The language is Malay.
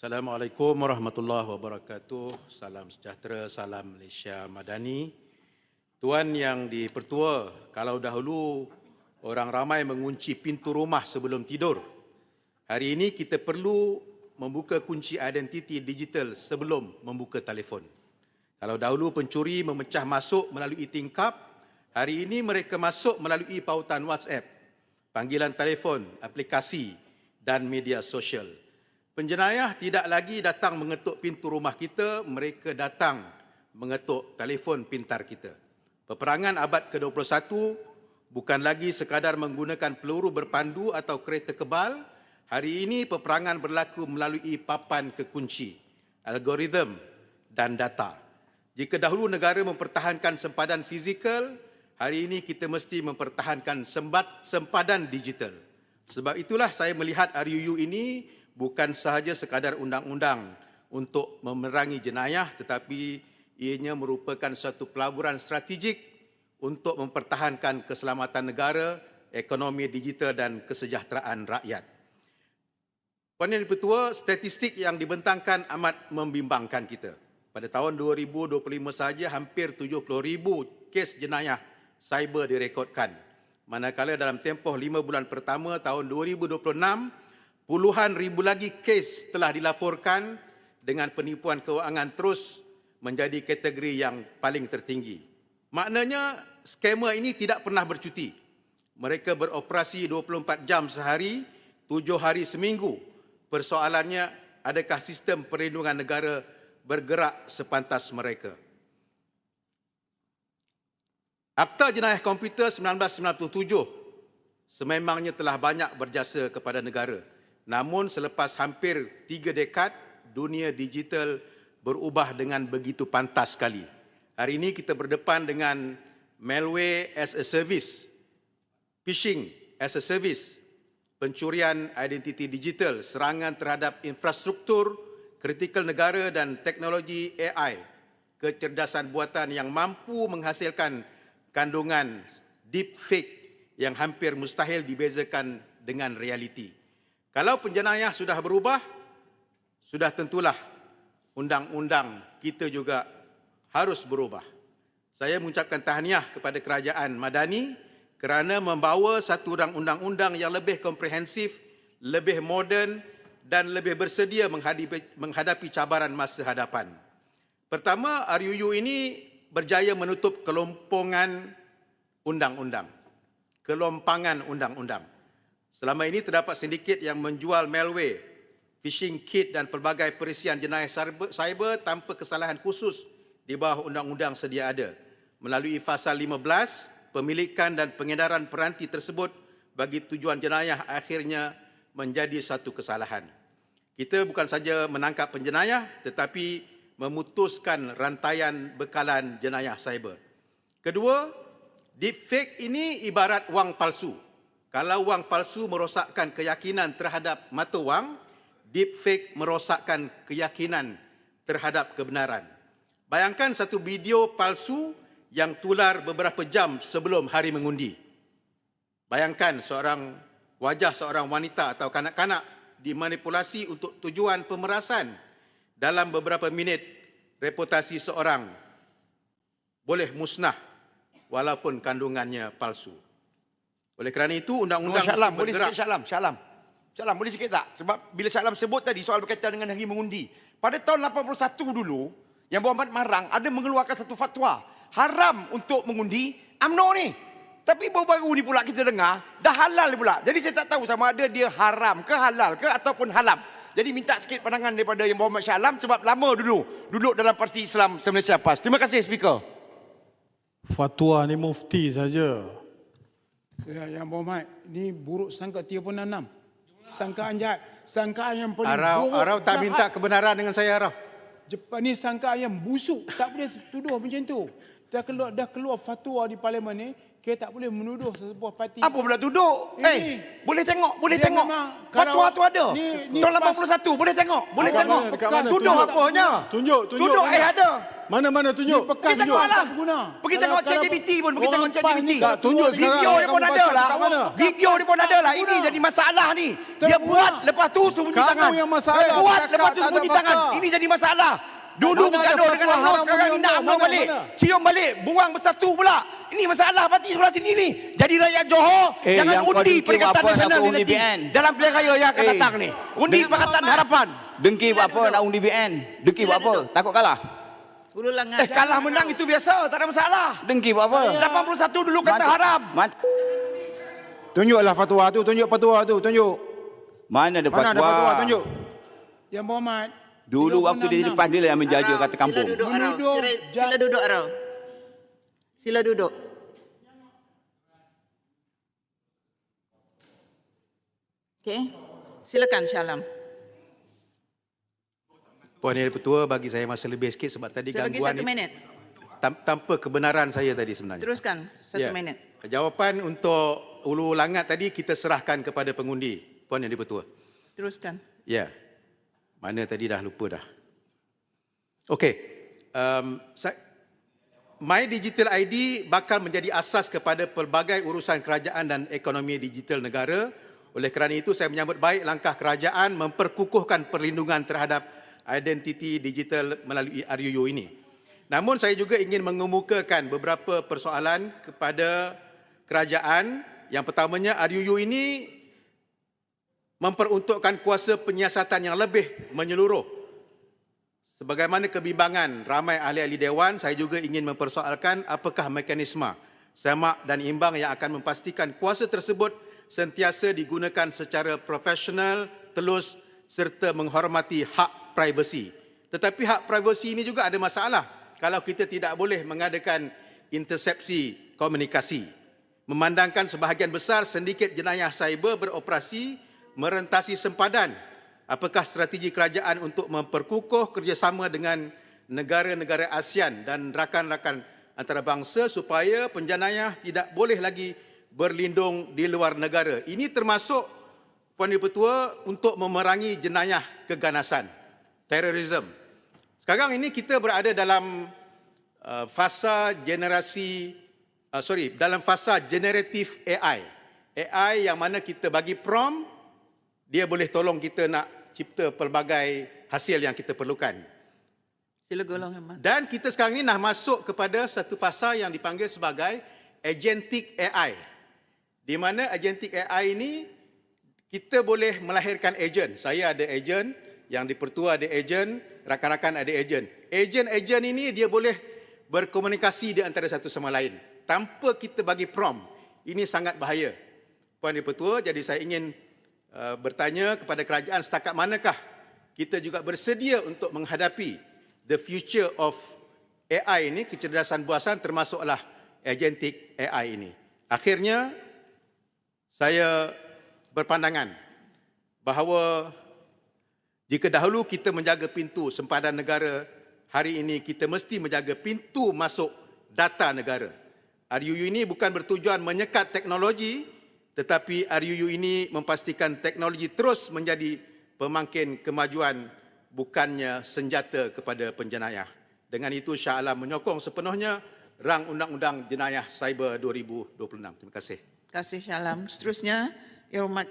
Assalamualaikum warahmatullahi wabarakatuh. Salam sejahtera, salam Malaysia Madani. Tuan yang dipertua, kalau dahulu orang ramai mengunci pintu rumah sebelum tidur, hari ini kita perlu membuka kunci identiti digital sebelum membuka telefon. Kalau dahulu pencuri memecah masuk melalui tingkap, hari ini mereka masuk melalui pautan WhatsApp, panggilan telefon, aplikasi dan media sosial. Penjenayah tidak lagi datang mengetuk pintu rumah kita, mereka datang mengetuk telefon pintar kita. Peperangan abad ke-21 bukan lagi sekadar menggunakan peluru berpandu atau kereta kebal. Hari ini peperangan berlaku melalui papan kekunci, algoritma dan data. Jika dahulu negara mempertahankan sempadan fizikal, hari ini kita mesti mempertahankan sempadan digital. Sebab itulah saya melihat RUU ini bukan sahaja sekadar undang-undang untuk memerangi jenayah, tetapi ianya merupakan satu pelaburan strategik untuk mempertahankan keselamatan negara, ekonomi digital dan kesejahteraan rakyat. Puan Yang Dipertua, statistik yang dibentangkan amat membimbangkan kita. Pada tahun 2025 sahaja hampir 70,000 kes jenayah cyber direkodkan. Manakala dalam tempoh 5 bulan pertama tahun 2026, puluhan ribu lagi kes telah dilaporkan dengan penipuan kewangan terus menjadi kategori yang paling tertinggi. Maknanya skamer ini tidak pernah bercuti. Mereka beroperasi 24 jam sehari, 7 hari seminggu. Persoalannya, adakah sistem perlindungan negara bergerak sepantas mereka? Akta Jenayah Komputer 1997 sememangnya telah banyak berjasa kepada negara. Namun selepas hampir 3 dekad, dunia digital berubah dengan begitu pantas sekali. Hari ini kita berdepan dengan malware as a service, phishing as a service, pencurian identiti digital, serangan terhadap infrastruktur, kritikal negara dan teknologi AI, kecerdasan buatan yang mampu menghasilkan kandungan deepfake yang hampir mustahil dibezakan dengan realiti. Kalau penjenayah sudah berubah, sudah tentulah undang-undang kita juga harus berubah. Saya mengucapkan tahniah kepada Kerajaan Madani kerana membawa satu undang-undang yang lebih komprehensif, lebih moden dan lebih bersedia menghadapi cabaran masa hadapan. Pertama, RUU ini berjaya menutup kelompangan undang-undang. Selama ini terdapat sindiket yang menjual malware, phishing kit dan pelbagai perisian jenayah cyber tanpa kesalahan khusus di bawah undang-undang sedia ada. Melalui Fasal 15, pemilikan dan pengedaran peranti tersebut bagi tujuan jenayah akhirnya menjadi satu kesalahan. Kita bukan saja menangkap penjenayah tetapi memutuskan rantaian bekalan jenayah cyber. Kedua, deepfake ini ibarat wang palsu. Kalau wang palsu merosakkan keyakinan terhadap mata wang, deepfake merosakkan keyakinan terhadap kebenaran. Bayangkan satu video palsu yang tular beberapa jam sebelum hari mengundi. Bayangkan wajah seorang wanita atau kanak-kanak dimanipulasi untuk tujuan pemerasan. Dalam beberapa minit, reputasi seorang boleh musnah walaupun kandungannya palsu. Oleh kerana itu, undang-undang boleh sikit Syaklam, boleh sikit tak? Sebab bila Syaklam sebut tadi soal berkaitan dengan hari mengundi. Pada tahun 81 dulu, Yang Berhormat Marang ada mengeluarkan satu fatwa. Haram untuk mengundi UMNO ni. Tapi baru-baru ni pula kita dengar, dah halal pula. Jadi saya tak tahu sama ada dia haram ke halal ke ataupun halam. Jadi minta sikit pandangan daripada Yang Berhormat Syaklam sebab lama dulu duduk dalam Parti Islam se-Malaysia PAS. Terima kasih, Speaker. Fatwa ni mufti saja. Ya, Yang Berhormat, ini buruk sangka 36. Sangkaan jahat. Sangkaan yang paling buruk. Arau tak minta kebenaran dengan saya, Arau. Jepang ni sangkaan yang busuk. Tak boleh tuduh macam tu. Dah keluar fatwa di parlimen ni kita tak boleh menuduh sebuah parti. Apa pula duduk? Ini. Boleh tengok, boleh Dia tengok. memang Fatwa kalau tu ada. ni Tahun pas- 81, boleh tengok, boleh Dekat tengok. mana? Dekat mana? Tuduh Tunjuk. apanya? Tunjuk. Tuduh mana? ada. Mana tunjuk? Bekas Pergi tengok juga lah. tak berguna. Pergi tengok ChatGPT pun, pergi tengok orang PAS ChatGPT. ni Tak, tunjuk sekarang. Video dia Kamu pun ada baca lah. dekat mana? Video dia pun ada lah. Ini Guna. jadi masalah ni. Dia Tak buat, guna. lepas tu sembunyi Kamu tangan. yang masalah. Buat, Cakap lepas tu tak ada sembunyi fakta. tangan. Ini jadi masalah. Dulu Mana ada bergaduh dengan fatwa UMNO, haram sekarang bagi nak UMNO? UMNO balik. Mana? Cium balik, buang bersatu pula. Ini masalah parti sebelah sini ni. Jadi rakyat Johor, jangan yang kau undi dengki Perikatan apa nak Nasional ni undi nanti. BN? Dalam pilihan raya yang akan datang ni. Undi Pakatan Harapan. Dengki buat apa nak undi BN? Dengki buat apa? Takut kalah? Hulu Langat. Kalah menang itu biasa, tak ada masalah. Dengki buat apa? 81 dulu kata haram. Tunjuklah fatwa tu, tunjuk fatwa tu, tunjuk. Mana ada Mana ada fatwa? fatwa, tunjuk. Yang Berhormat. Dulu waktu dia di PAS dia lah yang menjaja kata kampung. Sila duduk Arau. Menuduh Sila duduk Arau. Sila duduk. Okey. Silakan Syalam. Puan Yang Dipertua, bagi saya masa lebih sikit sebab tadi Saya bagi gangguan 1 minit. tanpa kebenaran saya tadi sebenarnya. Teruskan 1 minit. Jawapan untuk Ulu Langat tadi kita serahkan kepada pengundi, Puan Yang Dipertua. Teruskan. Ya. Mana tadi dah lupa dah. Okey. My Digital ID bakal menjadi asas kepada pelbagai urusan kerajaan dan ekonomi digital negara. Oleh kerana itu saya menyambut baik langkah kerajaan memperkukuhkan perlindungan terhadap identiti digital melalui RUU ini. Namun saya juga ingin mengemukakan beberapa persoalan kepada kerajaan. Yang pertamanya, RUU ini memperuntukkan kuasa penyiasatan yang lebih menyeluruh. Sebagaimana kebimbangan ramai ahli-ahli Dewan, saya juga ingin mempersoalkan apakah mekanisme semak dan imbang yang akan memastikan kuasa tersebut sentiasa digunakan secara profesional, telus serta menghormati hak privasi. Tetapi hak privasi ini juga ada masalah kalau kita tidak boleh mengadakan intersepsi komunikasi. Memandangkan sebahagian besar sindiket jenayah cyber beroperasi merentasi sempadan. Apakah strategi kerajaan untuk memperkukuh kerjasama dengan negara-negara ASEAN dan rakan-rakan antarabangsa supaya penjenayah tidak boleh lagi berlindung di luar negara? Ini termasuk, Puan Dipertua, untuk memerangi jenayah keganasan, terorisme. Sekarang ini kita berada dalam fasa generatif AI. AI yang mana kita bagi prompt, dia boleh tolong kita nak cipta pelbagai hasil yang kita perlukan. Sila golong Ahmad. Dan kita sekarang ini dah masuk kepada satu fasa yang dipanggil sebagai agentic AI. Di mana agentic AI ini kita boleh melahirkan ejen. Saya ada ejen, yang di Pertua ada ejen, rakan-rakan ada ejen. Ejen-ejen ini dia boleh berkomunikasi di antara satu sama lain tanpa kita bagi prompt. Ini sangat bahaya, Puan Yang Dipertua. Jadi saya ingin bertanya kepada kerajaan, setakat manakah kita juga bersedia untuk menghadapi the future of AI ini, kecerdasan buasan, termasuklah agentic AI ini. Akhirnya, saya berpandangan bahawa jika dahulu kita menjaga pintu sempadan negara, hari ini kita mesti menjaga pintu masuk data negara. RUU ini bukan bertujuan menyekat teknologi, tetapi RUU ini memastikan teknologi terus menjadi pemangkin kemajuan, bukannya senjata kepada penjenayah. Dengan itu, Shah Alam menyokong sepenuhnya rang Undang-Undang Jenayah Cyber 2026. Terima kasih. Terima kasih Syalam. Seterusnya, Yang Hormat